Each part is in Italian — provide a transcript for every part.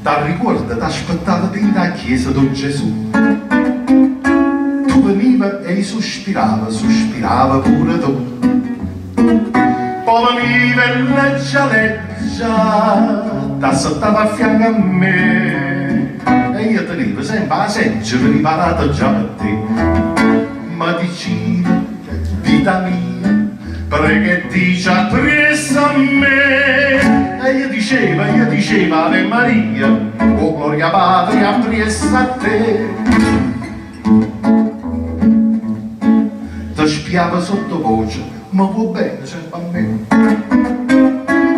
Ti ricorda, ti aspettava dentro la chiesa di Gesù. Tu veniva e sospirava, sospirava pure tu. Poi veniva e leggia, leggia, ti aspettava a fianco a me. E io tenevo sempre la seggiola riparata già per te. Ma diceva, vita mia, prega e dice appresso a me. E io diceva Ave Maria, oh gloria Padre appresso a te. Ti spiava sottovoce, ma può bene sempre a me.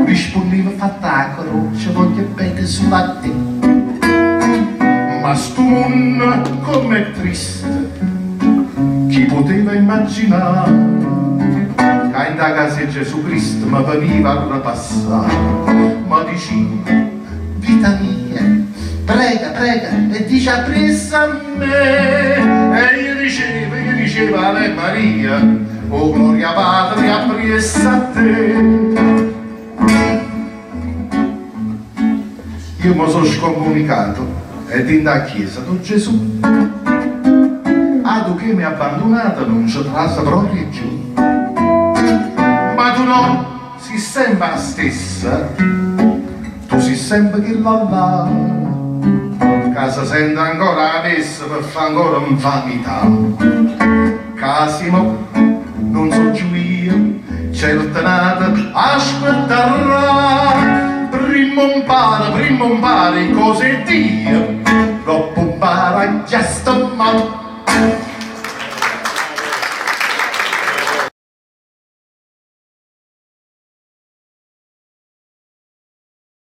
Rispondeva fatta la croce, voglio bene sulla te. Ma sto mondo com'è triste, chi poteva immaginare che in casa di Gesù Cristo mi veniva a ripassare. Ma diceva, vita mia, prega, prega, e dice appresso a me. E io diceva, Ave Maria, oh gloria Padre, appresso a te. Io mi sono scomunicato ed in da chiesa di Gesù. Tu che mi hai abbandonato non ci trasa proprio più. Ma tu no, sei sempre la stessa, tu sei sempre che là, che si sente ancora la messa per fare ancora un'infamità. Casimo, non so più io, certo nata aspetterà. Prima impara cose Dio, dopo impara già sto male.